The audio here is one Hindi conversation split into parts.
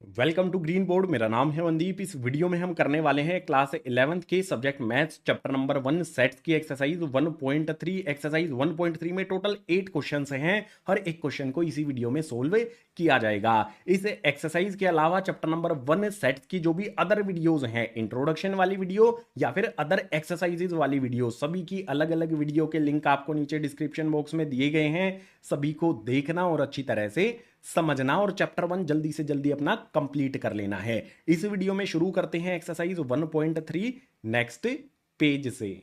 Welcome to green board. मेरा नाम है मनदीप। इस वीडियो में हम करने वाले हैं क्लास 11th के subject maths chapter number 1 sets की एक्सरसाइज 1.3। एक्सरसाइज 1.3 में टोटल 8 क्वेश्चंस हैं। हर एक क्वेश्चन को इसी वीडियो में सोल्व किया जाएगा। इस एक्सरसाइज के अलावा चैप्टर नंबर 1 सेट्स की जो भी अदर वीडियोज हैं, इंट्रोडक्शन वाली वीडियो या फिर अदर एक्सरसाइजेज वाली वीडियो, सभी की अलग अलग वीडियो के लिंक आपको नीचे डिस्क्रिप्शन बॉक्स में दिए गए हैं। सभी को देखना और अच्छी तरह से समझना और चैप्टर 1 जल्दी से जल्दी अपना कंप्लीट कर लेना है। इस वीडियो में शुरू करते हैं एक्सरसाइज 1.3 नेक्स्ट पेज से।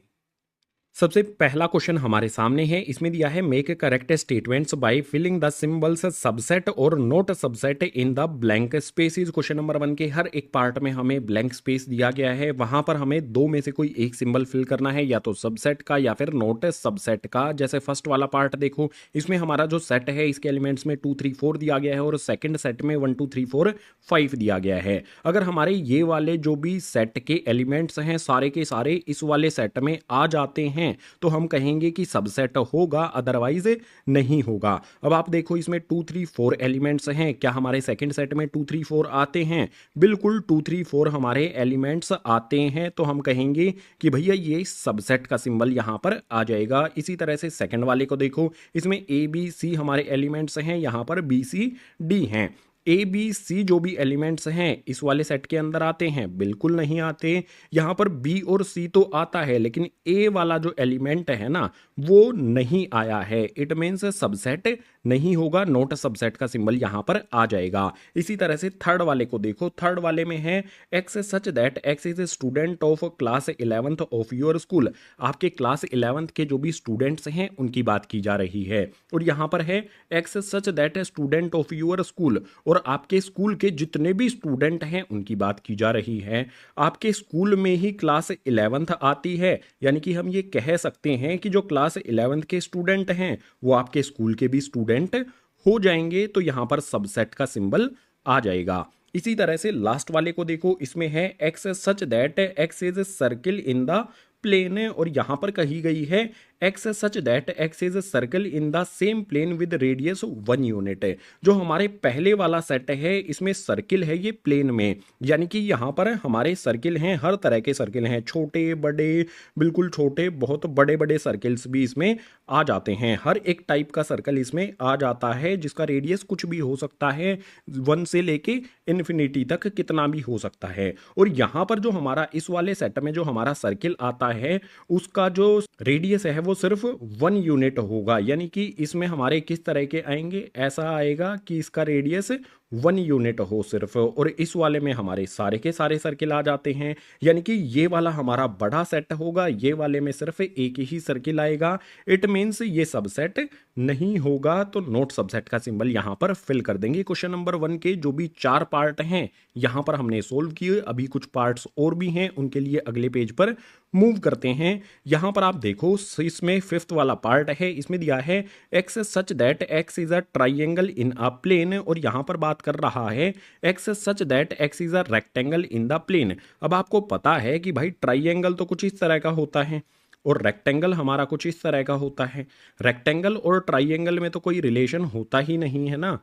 सबसे पहला क्वेश्चन हमारे सामने है। इसमें दिया है make correct statements by filling the symbols subset और not subset in the blank spaces. Question number 1 के हर एक पार्ट में हमें ब्लैंक स्पेस दिया गया है, वहां पर हमें दो में से कोई एक सिंबल फिल करना है, या तो सबसेट का या फिर नोट सबसेट का। जैसे फर्स्ट वाला पार्ट देखो, इसमें हमारा जो सेट है इसके एलिमेंट्स में 2 3 4 दिया गया है और सेकंड सेट में 1 2 3 4 5 दिया गया है। अगर हमारे ये वाले जो भी सेट के एलिमेंट्स हैं सारे के सारे इस वाले सेट में आ जाते हैं तो हम कहेंगे कि सबसेट होगा, अदरवाइज नहीं होगा। अब आप देखो इसमें 2 3 4 एलिमेंट्स हैं, क्या हमारे सेकंड सेट में 2 3 4 आते हैं? बिल्कुल 2 3 4 हमारे एलिमेंट्स आते हैं, तो हम कहेंगे कि भैया ये सबसेट का सिंबल यहां पर आ जाएगा। इसी तरह से सेकंड वाले को देखो, इसमें ए बी सी हमारे एलिमेंट्स हैं, यहां पर बी सी डी हैं। ए बी सी जो भी एलिमेंट्स हैं इस वाले सेट के अंदर आते हैं? बिल्कुल नहीं आते। यहां पर बी और सी तो आता है, लेकिन ए वाला जो एलिमेंट है ना वो नहीं आया है। इट मीन्स सबसेट नहीं होगा, नोट सबसेट का सिंबल यहां पर आ जाएगा। इसी तरह से थर्ड वाले को देखो, थर्ड वाले में है x such that X is a student of class 11th of your school. आपके क्लास 11th के जो भी स्टूडेंट्स हैं उनकी बात की जा रही है। और यहां पर है x such that student of your school, और आपके स्कूल के जितने भी स्टूडेंट हैं उनकी बात की जा रही है। आपके स्कूल में ही क्लास 11th आती है, यानी कि हम ये कह सकते हैं कि जो क्लास 11th के स्टूडेंट हैं वो आपके स्कूल के भी स्टूडेंट हो जाएंगे, तो यहां पर सबसेट का सिंबल आ जाएगा। इसी तरह से लास्ट वाले को देखो, इसमें है x such that X is circle in the plane, और यहां पर कही गई है x such that X is circle in the same plane with radius 1 unit. जो हमारे पहले वाला सेट है इसमें सर्किल है ये प्लेन में, यानी कि यहां पर हमारे सर्किल हैं, हर तरह के सर्किल हैं, छोटे बड़े, बिल्कुल छोटे, बहुत बड़े बड़े सर्किल्स भी इसमें आ जाते हैं। हर एक टाइप का सर्कल इसमें आ जाता है जिसका रेडियस कुछ भी हो सकता है, 1 से लेके इन्फिनिटी तक कितना भी हो सकता है। और यहां पर जो हमारा इस वाले सेट में जो हमारा सर्किल आता है उसका जो रेडियस है वो सिर्फ 1 यूनिट होगा, यानी कि इसमें हमारे किस तरह के आएंगे, ऐसा आएगा कि इसका रेडियस 1 यूनिट हो सिर्फ। और इस वाले में हमारे सारे के सारे सर्किल आ जाते हैं, यानी कि ये वाला हमारा बड़ा सेट होगा, ये वाले में सिर्फ एक ही सर्किल आएगा। इट मीन्स ये सबसेट नहीं होगा, तो नोट सबसेट का सिंबल यहां पर फिल कर देंगे। क्वेश्चन नंबर 1 के जो भी 4 पार्ट हैं यहां पर हमने सोल्व किए, अभी कुछ पार्ट्स और भी हैं, उनके लिए अगले पेज पर मूव करते हैं। यहां पर आप देखो इसमें 5th वाला पार्ट है, इसमें दिया है x such that X is a triangle in a plane, और यहां पर बात कर रहा है x such that X is a rectangle in the plane. अब आपको पता है कि भाई ट्राइंगल तो कुछ इस तरह का होता है और रेक्टेंगल हमारा कुछ इस तरह का होता है। रेक्टेंगल और ट्राइंगल में तो कोई रिलेशन होता ही नहीं है ना,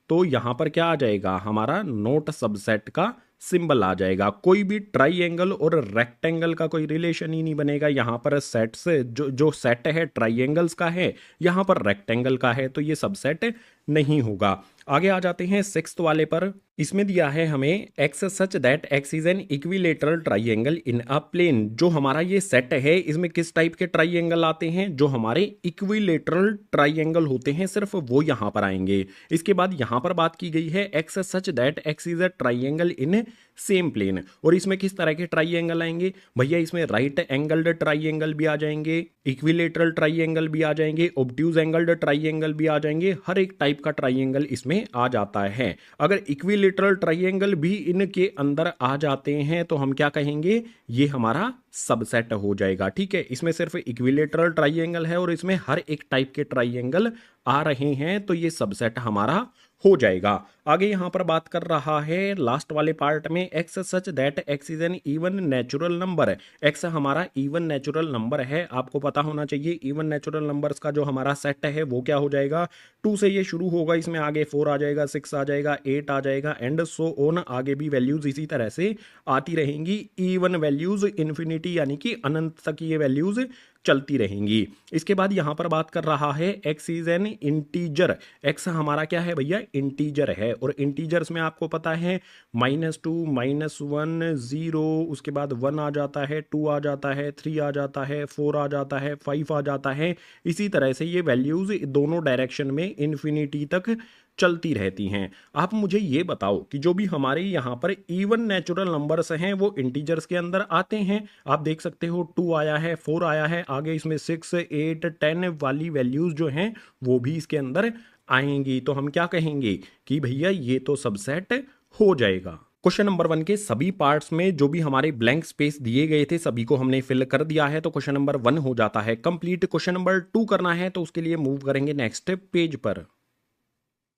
तो यहां पर क्या आ जाएगा, हमारा नोट सबसेट का सिंबल आ जाएगा। कोई भी ट्राइंगल और रेक्टेंगल का कोई रिलेशन ही नहीं बनेगा। यहां पर सेट से जो सेट है ट्राइंगल्स का है, यहां पर रेक्टेंगल का है, तो ये सबसेट नहीं होगा। आगे आ जाते हैं 6th वाले पर। इसमें दिया है हमें X such that X is an equilateral triangle in a plane. जो हमारा ये सेट है इसमें किस टाइप के ट्राइंगल आते हैं, जो हमारे इक्विलेटरल ट्राइंगल होते हैं सिर्फ वो यहां पर आएंगे। इसके बाद यहां पर बात की गई है x such that X is a triangle in same plane, और इसमें किस तरह के ट्राइंगल आएंगे भैया, इसमें राइट एंगल्ड ट्राइंगल भी आ जाएंगे, इक्विलेटरल ट्राइंगल भी आ जाएंगे, ऑब्ट्यूज एंगल्ड ट्राइंगल भी आ जाएंगे, हर एक टाइप का ट्राइंगल इसमें आ जाता है। अगर इक्विलेटरल ट्राइंगल भी इनके अंदर आ जाते हैं तो हम क्या कहेंगे, ये हमारा सबसेट हो जाएगा। ठीक है, इसमें सिर्फ इक्विलेटरल ट्राइंगल है और इसमें हर एक टाइप के ट्राइंगल आ रहे हैं, तो ये सबसेट हमारा हो जाएगा। आगे यहाँ पर बात कर रहा है लास्ट वाले पार्ट में, x such that X is N even natural number. X हमारा इवन नेचुरल नंबर है, आपको पता होना चाहिए इवन नेचुरल नंबर्स का जो हमारा सेट है वो क्या हो जाएगा, 2 से ये शुरू होगा, इसमें आगे 4 आ जाएगा, 6 आ जाएगा, 8 आ जाएगा एंड सो ऑन, आगे भी वैल्यूज इसी तरह से आती रहेंगी, इवन वैल्यूज इन्फिनिटी यानी कि अनंत तक ये वैल्यूज चलती रहेंगी। इसके बाद यहां पर बात कर रहा है x is N integer. X हमारा क्या है भैया, इंटीजर है, और इंटीजर्स में आपको पता है -2 -1 0, उसके बाद 1 आ जाता है, 2 आ जाता है, 3 आ जाता है, 4 आ जाता है, 5 आ जाता है। इसी तरह से ये वैल्यूज दोनों डायरेक्शन में इन्फिनिटी तक चलती रहती हैं। आप मुझे ये बताओ कि जो भी हमारे यहाँ पर इवन नेचुरल नंबर्स हैं वो इंटीजर्स के अंदर आते हैं। आप देख सकते हो 2 आया है, 4 आया है, आगे इसमें 6 8 10 वाली वैल्यूज जो हैं वो भी इसके अंदर आएंगी। तो हम क्या कहेंगे कि भैया ये तो सबसेट हो जाएगा। क्वेश्चन नंबर 1 के सभी पार्ट्स में जो भी हमारे ब्लैंक स्पेस दिए गए थे सभी को हमने फिल कर दिया है, तो क्वेश्चन नंबर 1 हो जाता है कंप्लीट। क्वेश्चन नंबर 2 करना है तो उसके लिए मूव करेंगे नेक्स्ट पेज पर।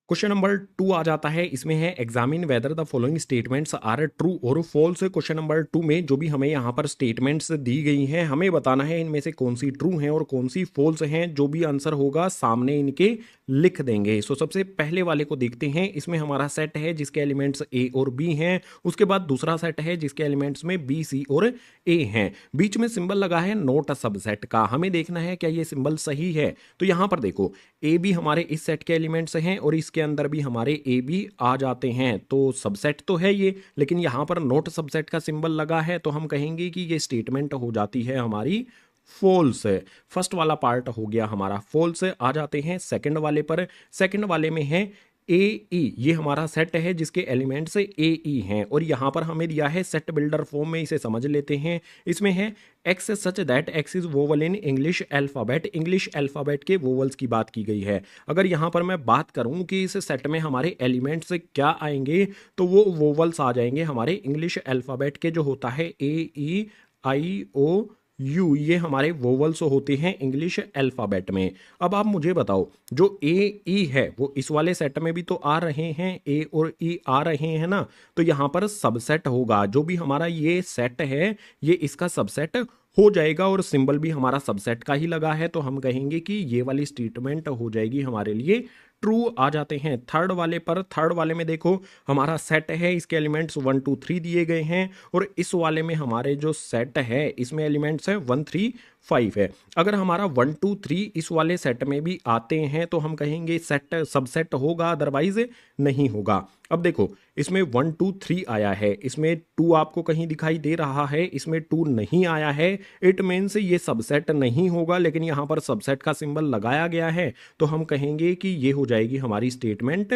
क्वेश्चन नंबर 2 आ जाता है, इसमें है examine whether the following statements are true और फॉल्स। क्वेश्चन नंबर 2 में जो भी हमें यहाँ पर स्टेटमेंट्स दी गई हैं हमें बताना है इनमें से कौन सी ट्रू हैं और कौन सी फॉल्स हैं। जो भी आंसर होगा सामने इनके लिख देंगे। सो सबसे पहले वाले को देखते हैं। इसमें हमारा सेट है जिसके एलिमेंट्स ए और बी हैं, उसके बाद दूसरा सेट है जिसके एलिमेंट्स में बी सी और ए हैं, बीच में सिंबल लगा है नोट सबसेट का। हमें देखना है क्या ये सिंबल सही है। तो यहाँ पर देखो ए बी हमारे इस सेट के एलिमेंट्स हैं और इसके अंदर भी हमारे ए बी आ जाते हैं, तो सबसेट तो है ये, लेकिन यहां पर नोट सबसेट का सिंबल लगा है तो हम कहेंगे कि ये स्टेटमेंट हो जाती है हमारी फॉल्स। फर्स्ट वाला पार्ट हो गया हमारा फॉल्स। आ जाते हैं सेकंड वाले पर। सेकंड वाले में है ए ई, ये हमारा सेट है जिसके एलिमेंट्स ए ई हैं और यहां पर हमें दिया है सेट बिल्डर फॉर्म में, इसे समझ लेते हैं। इसमें है x such that X is vowel in English alphabet. English alphabet के वोवल्स की बात की गई है। अगर यहां पर मैं बात करूं कि इस सेट में हमारे एलिमेंट्स क्या आएंगे तो वो वोवल्स आ जाएंगे हमारे इंग्लिश अल्फाबेट के, जो होता है ए ई आई ओ यू, ये हमारे वोवल्स होते हैं इंग्लिश अल्फाबेट में। अब आप मुझे बताओ जो ए ई है वो इस वाले सेट में भी तो आ रहे हैं, ए और ई आ रहे हैं ना, तो यहाँ पर सबसेट होगा। जो भी हमारा ये सेट है ये इसका सबसेट हो जाएगा और सिंबल भी हमारा सबसेट का ही लगा है, तो हम कहेंगे कि ये वाली स्टेटमेंट हो जाएगी हमारे लिए ट्रू। आ जाते हैं थर्ड वाले पर। थर्ड वाले में देखो हमारा सेट है, इसके एलिमेंट्स 1 2 3 दिए गए हैं और इस वाले में हमारे जो सेट है इसमें एलिमेंट्स है 1 3 5 है। अगर हमारा 1 2 3 इस वाले सेट में भी आते हैं तो हम कहेंगे सेट सबसेट होगा, अदरवाइज नहीं होगा। अब देखो इसमें 1 2 3 आया है, इसमें 2 आपको कहीं दिखाई दे रहा है, इसमें 2 नहीं आया है, इट मीन्स ये सबसेट नहीं होगा, लेकिन यहाँ पर सबसेट का सिंबल लगाया गया है तो हम कहेंगे कि ये हो जाएगी हमारी स्टेटमेंट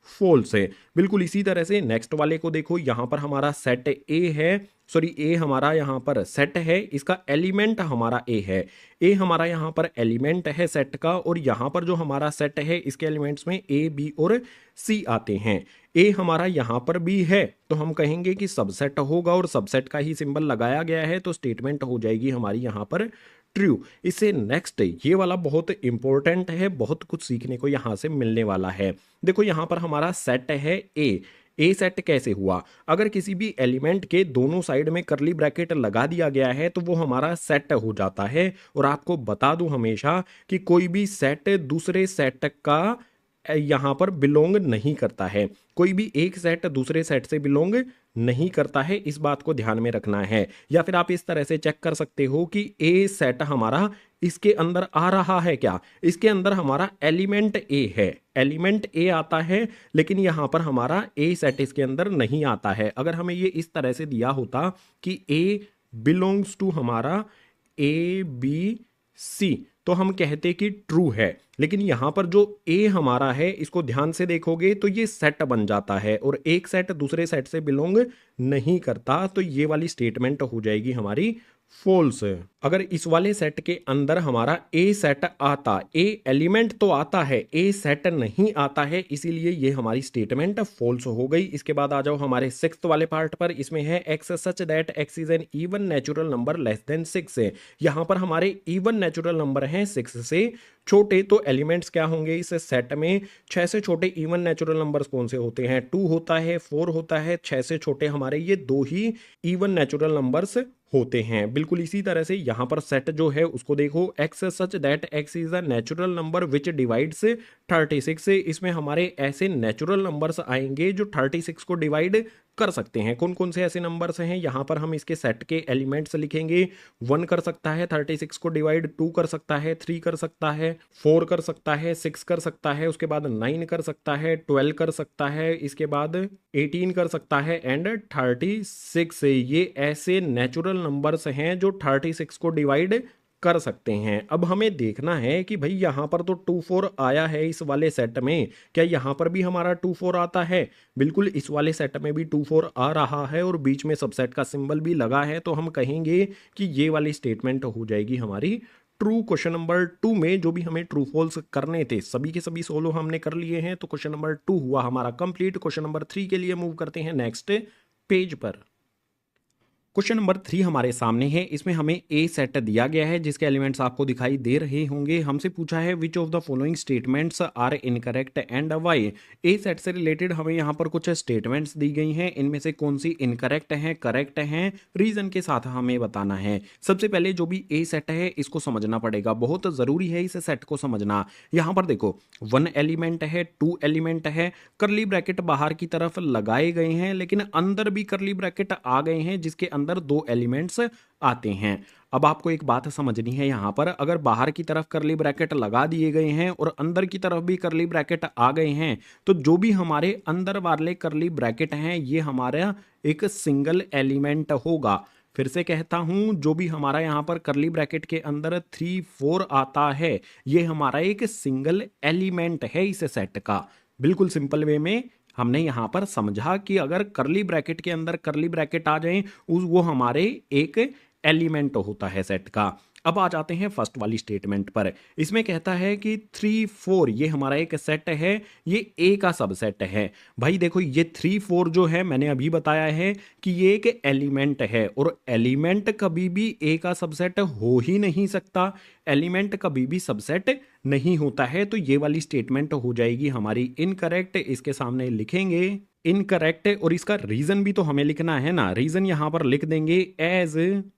फॉल्स है। बिल्कुल इसी तरह से नेक्स्ट वाले को देखो, यहां पर हमारा सेट ए है, सॉरी ए हमारा यहां पर सेट है, इसका एलिमेंट हमारा ए है, ए हमारा यहां पर एलिमेंट है सेट का, और यहां पर जो हमारा सेट है इसके एलिमेंट्स में ए बी और सी आते हैं। ए हमारा यहां पर भी है तो हम कहेंगे कि सबसेट होगा और सबसेट का ही सिंबल लगाया गया है तो स्टेटमेंट हो जाएगी हमारी यहां पर ट्रू। इससे नेक्स्ट ये वाला बहुत इंपॉर्टेंट है, बहुत कुछ सीखने को यहां से मिलने वाला है। देखो यहां पर हमारा सेट है ए सेट कैसे हुआ, अगर किसी भी एलिमेंट के दोनों साइड में करली ब्रैकेट लगा दिया गया है तो वो हमारा सेट हो जाता है। और आपको बता दूं हमेशा कि कोई भी सेट दूसरे सेट का यहां पर बिलोंग नहीं करता है, कोई भी एक सेट दूसरे सेट से बिलोंग नहीं करता है, इस बात को ध्यान में रखना है। या फिर आप इस तरह से चेक कर सकते हो कि ए सेट हमारा इसके अंदर आ रहा है क्या, इसके अंदर हमारा एलिमेंट ए है, एलिमेंट ए आता है, लेकिन यहां पर हमारा ए सेट इसके अंदर नहीं आता है। अगर हमें ये इस तरह से दिया होता कि ए बिलोंग्स टू हमारा ए बी सी तो हम कहते कि ट्रू है, लेकिन यहां पर जो ए हमारा है इसको ध्यान से देखोगे तो ये सेट बन जाता है और एक सेट दूसरे सेट से बिलोंग नहीं करता, तो ये वाली स्टेटमेंट हो जाएगी हमारी फॉल्स। अगर इस वाले सेट के अंदर हमारा ए सेट आता, ए एलिमेंट तो आता है, ए सेट नहीं आता है, इसीलिए ये हमारी स्टेटमेंट फॉल्स हो गई। इसके बाद आ जाओ हमारे सिक्स्थ वाले पार्ट पर। इसमें है x such that X is N even natural number less than 6 है। यहां पर हमारे इवन नेचुरल नंबर हैं 6 से छोटे तो एलिमेंट्स क्या होंगे इस सेट में, 6 से छोटे इवन नेचुरल नंबर्स कौन से होते हैं, 2 होता है, 4 होता है, 6 से छोटे हमारे ये 2 ही इवन नेचुरल नंबर्स होते हैं। बिल्कुल इसी तरह से यहाँ पर सेट जो है उसको देखो, x such that x is a natural number which divides 36। इसमें हमारे ऐसे नेचुरल नंबर्स आएंगे जो 36 को डिवाइड कर सकते हैं। कौन कौन से ऐसे नंबर्स हैं, यहाँ पर हम इसके सेट के एलिमेंट्स लिखेंगे। 1 कर सकता है 36 को डिवाइड, 2 कर सकता है, 3 कर सकता है, 4 कर सकता है, 6 कर सकता है, उसके बाद 9 कर सकता है, 12 कर सकता है, इसके बाद 18 कर सकता है एंड 36। ये ऐसे नेचुरल नंबर्स हैं जो 36 को डिवाइड कर सकते हैं। अब हमें देखना है कि भाई यहाँ पर तो 2 4 आया है इस वाले सेट में, क्या यहाँ पर भी हमारा 2 4 आता है? बिल्कुल इस वाले सेट में भी 2 4 आ रहा है और बीच में सबसेट का सिंबल भी लगा है, तो हम कहेंगे कि ये वाली स्टेटमेंट हो जाएगी हमारी ट्रू। क्वेश्चन नंबर 2 में जो भी हमें ट्रू फॉल्स करने थे सभी के सभी सोलो हमने कर लिए हैं, तो क्वेश्चन नंबर 2 हुआ हमारा कंप्लीट। क्वेश्चन नंबर 3 के लिए मूव करते हैं नेक्स्ट पेज पर। क्वेश्चन नंबर 3 हमारे सामने है। इसमें हमें ए सेट दिया गया है जिसके एलिमेंट्स आपको दिखाई दे रहे होंगे। हमसे पूछा है which of the following statements are incorrect and why. A set से रिलेटेड हमें यहाँ पर कुछ स्टेटमेंट्स दी गई हैं, इनमें से कौन सी इनकरेक्ट हैं, करेक्ट हैं, रीजन के साथ हमें बताना है। सबसे पहले जो भी ए सेट है इसको समझना पड़ेगा, बहुत जरूरी है इस सेट को समझना। यहाँ पर देखो 1 एलिमेंट है, 2 एलिमेंट है, करली ब्रैकेट बाहर की तरफ लगाए गए हैं लेकिन अंदर भी करली ब्रैकेट आ गए हैं जिसके अंदर 2 एलिमेंट्स आते हैं। अब आपको एक बात समझनी है, यहां पर अगर बाहर की तरफ करली ब्रैकेट लगा दिए गए हैं और अंदर की तरफ भी करली ब्रैकेट आ गए हैं, तो जो भी हमारे अंदर वाले करली ब्रैकेट हैं ये हमारा एक सिंगल एलिमेंट होगा। फिर से कहता हूं, जो भी हमारा यहां पर करली ब्रैकेट के अंदर 3 4 आता है ये हमारा एक सिंगल एलिमेंट है इस सेट का। बिल्कुल सिंपल वे में हमने यहां पर समझा कि अगर करली ब्रैकेट के अंदर करली ब्रैकेट आ जाए वो हमारे एक एलिमेंट होता है सेट का। अब आ जाते हैं फर्स्ट वाली स्टेटमेंट पर। इसमें कहता है कि 3 4 ये हमारा एक सेट है, ये ए का सबसेट है। भाई देखो ये 3 4 जो है मैंने अभी बताया है कि ये एक एलिमेंट है और एलिमेंट कभी भी ए का सबसेट हो ही नहीं सकता, एलिमेंट कभी भी सबसेट नहीं होता है। तो ये वाली स्टेटमेंट हो जाएगी हमारी इनकरेक्ट। इसके सामने लिखेंगे इनकरेक्ट और इसका रीजन भी तो हमें लिखना है ना। रीजन यहां पर लिख देंगे as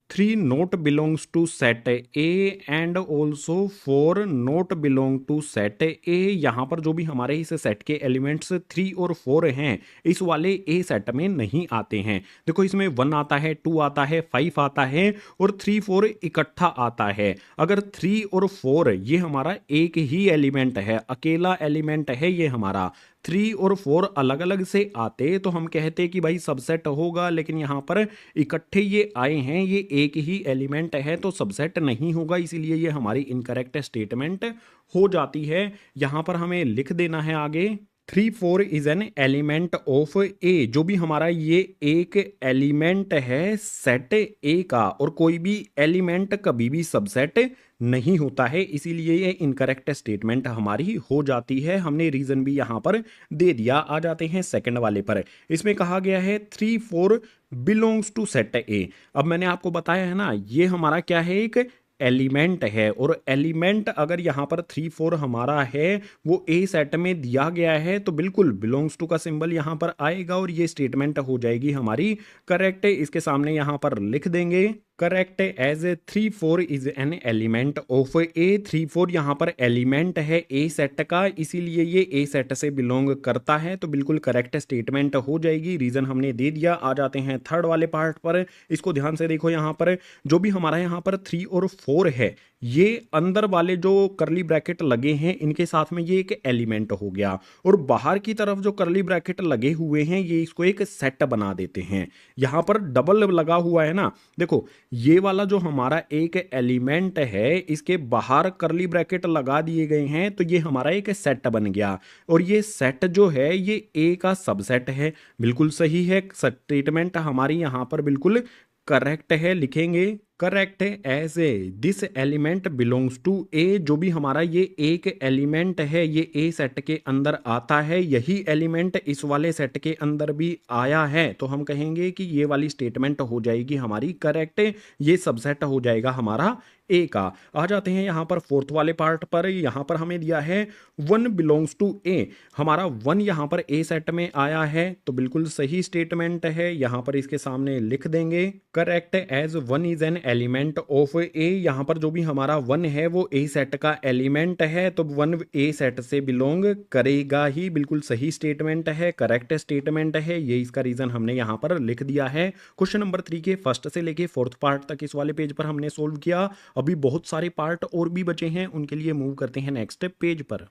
3 not belongs to set A and also 4 not belong to set A. यहां पर जो भी हमारे इस सेट के एलिमेंट्स 3 और 4 हैं इस वाले ए सेट में नहीं आते हैं। देखो इसमें 1 आता है, 2 आता है, 5 आता है और 3 4 इकट्ठा आता है। अगर 3 और 4 ये हमारा एक ही एलिमेंट है, अकेला एलिमेंट है ये हमारा, 3 और 4 अलग अलग से आते तो हम कहते कि भाई सबसेट होगा, लेकिन यहां पर इकट्ठे ये आए हैं, ये एक ही एलिमेंट है तो सबसेट नहीं होगा, इसीलिए ये हमारी इनकरेक्ट स्टेटमेंट हो जाती है। यहां पर हमें लिख देना है आगे 3 4 is an element of A. जो भी हमारा ये एक एलिमेंट है सेट ए का और कोई भी एलिमेंट कभी भी सबसेट नहीं होता है, इसीलिए ये इनकरेक्ट स्टेटमेंट हमारी हो जाती है। हमने रीजन भी यहां पर दे दिया। आ जाते हैं सेकंड वाले पर। इसमें कहा गया है 3 4 बिलोंग्स टू सेट ए। अब मैंने आपको बताया है ना ये हमारा क्या है, एक एलिमेंट है और एलिमेंट अगर यहाँ पर 3 4 हमारा है वो ए सेट में दिया गया है तो बिल्कुल बिलोंग्स टू का सिंबल यहाँ पर आएगा और ये स्टेटमेंट हो जाएगी हमारी करेक्ट। इसके सामने यहाँ पर लिख देंगे correct as 3 4 is an element of A. 3 4 यहाँ पर एलिमेंट है ए सेट का, इसीलिए ये ए सेट से बिलोंग करता है, तो बिल्कुल करेक्ट स्टेटमेंट हो जाएगी। रीजन हमने दे दिया। आ जाते हैं थर्ड वाले पार्ट पर। इसको ध्यान से देखो, यहाँ पर जो भी हमारा यहाँ पर 3 और 4 है ये अंदर वाले जो करली ब्रैकेट लगे हैं इनके साथ में ये एक एलिमेंट हो गया और बाहर की तरफ जो करली ब्रैकेट लगे हुए हैं ये इसको एक सेट बना देते हैं। यहां पर डबल लगा हुआ है ना, देखो ये वाला जो हमारा एक एलिमेंट है इसके बाहर करली ब्रैकेट लगा दिए गए हैं तो ये हमारा एक सेट बन गया और ये सेट जो है ये ए का सबसेट है। बिल्कुल सही है, स्टेटमेंट हमारी यहां पर बिल्कुल करेक्ट है। लिखेंगे correct as A this element belongs to A. जो भी हमारा ये एक एलिमेंट है ये ए सेट के अंदर आता है, यही एलिमेंट इस वाले सेट के अंदर भी आया है, तो हम कहेंगे कि ये वाली स्टेटमेंट हो जाएगी हमारी करेक्ट। ये सबसेट हो जाएगा हमारा ए का। आ जाते हैं यहां पर फोर्थ वाले पार्ट पर। यहां पर हमें दिया है वन बिलोंग्स टू ए। हमारा वन यहां पर ए सेट में आया है, तो बिल्कुल सही स्टेटमेंट है। यहां पर इसके सामने लिख देंगे correct as one is an element of A. यहां पर जो भी हमारा वन है वो ए सेट का एलिमेंट है, तो वन ए सेट से बिलोंग करेगा ही। बिल्कुल सही स्टेटमेंट है, करेक्ट स्टेटमेंट है। ये इसका रीजन हमने यहां पर लिख दिया है। क्वेश्चन नंबर 3 के फर्स्ट से लेके फोर्थ पार्ट तक इस वाले पेज पर हमने सोल्व किया। अभी बहुत सारे पार्ट और भी बचे हैं, उनके लिए मूव करते हैं नेक्स्ट पेज पर।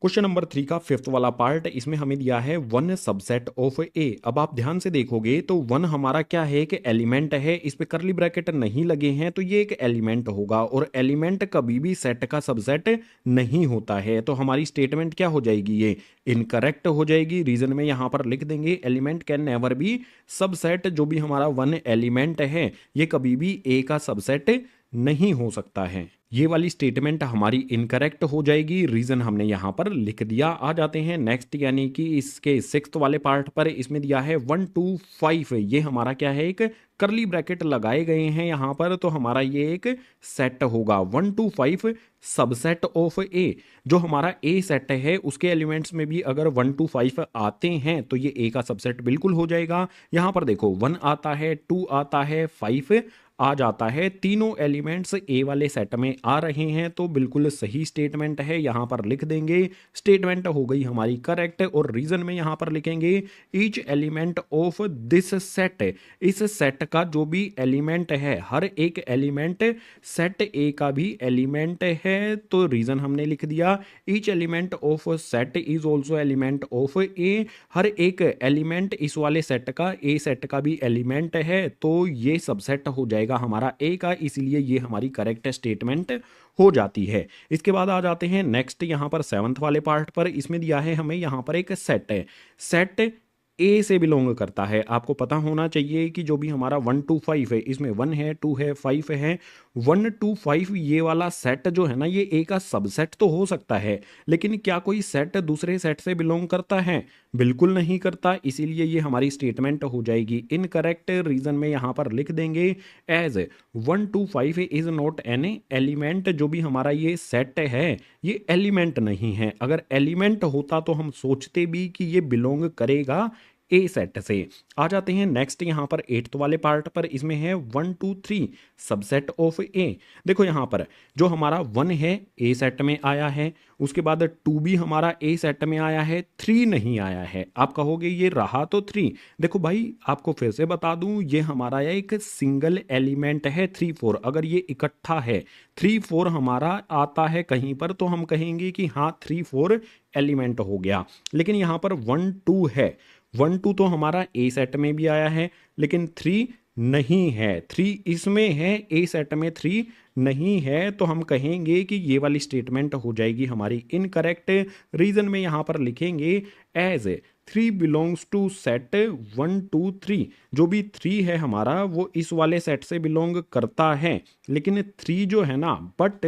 क्वेश्चन नंबर 3 का फिफ्थ वाला पार्ट, इसमें हमें दिया है वन सबसेट ऑफ ए। अब आप ध्यान से देखोगे तो वन हमारा क्या है कि एलिमेंट है, इस पे करली ब्रैकेट नहीं लगे हैं, तो ये एक एलिमेंट होगा। और एलिमेंट कभी भी सेट का सबसेट नहीं होता है, तो हमारी स्टेटमेंट क्या हो जाएगी, ये इनकरेक्ट हो जाएगी। रीजन में यहां पर लिख देंगे element can never be subset. जो भी हमारा वन एलिमेंट है ये कभी भी ए का सबसेट नहीं हो सकता है। ये वाली स्टेटमेंट हमारी इनकरेक्ट हो जाएगी। रीजन हमने यहां पर लिख दिया। आ जाते हैं नेक्स्ट, यानी कि इसके सिक्स्थ वाले पार्ट पर। इसमें दिया है 1 2 5। ये हमारा क्या है, एक करली ब्रैकेट लगाए गए हैं यहां पर, तो हमारा ये एक सेट होगा 1 2 5 सबसेट ऑफ ए। जो हमारा ए सेट है उसके एलिमेंट्स में भी अगर 1 2 5 आते हैं तो ये ए का सबसेट बिल्कुल हो जाएगा। यहां पर देखो 1 आता है, 2 आता है, 5 आ जाता है। तीनों एलिमेंट्स ए वाले सेट में आ रहे हैं, तो बिल्कुल सही स्टेटमेंट है। यहां पर लिख देंगे स्टेटमेंट हो गई हमारी करेक्ट। और रीजन में यहां पर लिखेंगे each element of this set. इस सेट का जो भी एलिमेंट है, हर एक एलिमेंट सेट ए का भी एलिमेंट है, तो रीजन हमने लिख दिया each element of set is also element of A. हर एक एलिमेंट इस वाले सेट का ए सेट का भी एलिमेंट है, तो ये सबसेट हो जाएगा हमारा ए का, इसलिए ये हमारी करेक्ट स्टेटमेंट हो जाती है। इसके बाद आ जाते हैं नेक्स्ट यहां पर सेवंथ वाले पार्ट पर। इसमें दिया है हमें यहां पर एक सेट है, सेट ए से बिलोंग करता है। आपको पता होना चाहिए कि जो भी हमारा 1 2 5 है, इसमें 1 है, 2 है, 5 है। 1 2 5 ये वाला सेट जो है ना, ये ए का सबसेट तो हो सकता है, लेकिन क्या कोई सेट दूसरे सेट से बिलोंग करता है? बिल्कुल नहीं करता, इसीलिए ये हमारी स्टेटमेंट हो जाएगी इनकरेक्ट। रीजन में यहां पर लिख देंगे as 1 2 5 is not an element. जो भी हमारा ये सेट है ये एलिमेंट नहीं है। अगर एलिमेंट होता तो हम सोचते भी कि ये बिलोंग करेगा ए सेट से। आ जाते हैं नेक्स्ट यहां पर एट्थ वाले पार्ट पर। इसमें है 1 2 3 सबसेट ऑफ ए। देखो यहां पर जो हमारा 1 है ए सेट में आया है, उसके बाद 2 भी हमारा ए सेट में आया है, 3 नहीं आया है। आप कहोगे ये रहा तो 3। देखो भाई आपको फिर से बता दूं, ये हमारा एक सिंगल एलिमेंट है 3 4। अगर ये इकट्ठा है 3 4 हमारा आता है कहीं पर, तो हम कहेंगे कि हाँ 3 4 एलिमेंट हो गया। लेकिन यहां पर 1 2 है, 1 2 तो हमारा ए सेट में भी आया है, लेकिन 3 नहीं है। 3 इसमें है, ए सेट में 3 नहीं है, तो हम कहेंगे कि ये वाली स्टेटमेंट हो जाएगी हमारी इनकरेक्ट। रीजन में यहां पर लिखेंगे एज 3 बिलोंग्स टू सेट 1 2 3। जो भी 3 है हमारा वो इस वाले सेट से बिलोंग करता है, लेकिन 3 जो है ना, बट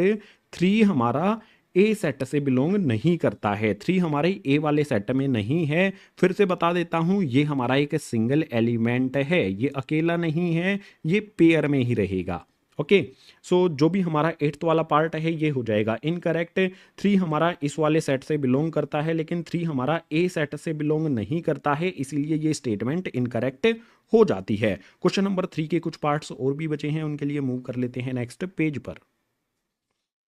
3 हमारा ए सेट से बिलोंग नहीं करता है। 3 हमारे ए वाले सेट में नहीं है। फिर से बता देता हूं, ये हमारा एक सिंगल एलिमेंट है, ये अकेला नहीं है, ये पेयर में ही रहेगा। ओके, सो जो भी हमारा एट्थ वाला पार्ट है ये हो जाएगा इनकरेक्ट। 3 हमारा इस वाले सेट से बिलोंग करता है, लेकिन 3 हमारा ए सेट से बिलोंग नहीं करता है, इसीलिए ये स्टेटमेंट इनकरेक्ट हो जाती है। क्वेश्चन नंबर 3 के कुछ पार्ट्स और भी बचे हैं, उनके लिए मूव कर लेते हैं नेक्स्ट पेज पर।